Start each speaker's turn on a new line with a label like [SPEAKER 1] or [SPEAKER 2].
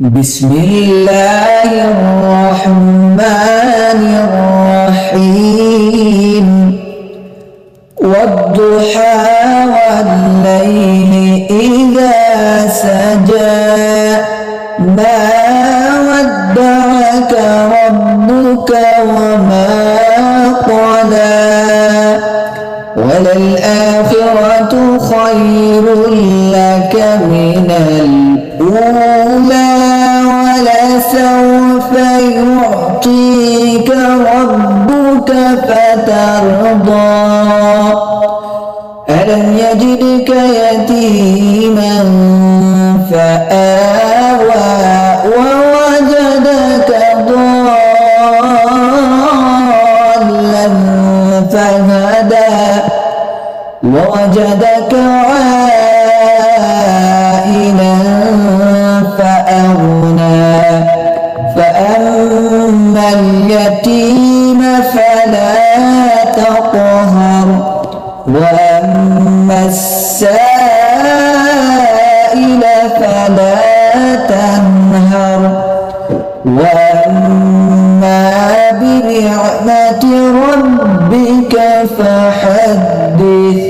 [SPEAKER 1] بسم الله الرحمن الرحيم والضحى والليل إذا سجى ما ودعك ربك وما قلى وللآخرة خير لك من الأولى ولسوف يعطيك ربك فترضى ألم يجدك يتيما فآوى ووجدك ضالا فهدى ووجدك عائلا فأغنى فأما اليتيم فلا تقهر وأما السائل فلا تنهر وأما بنعمة ربك فحدث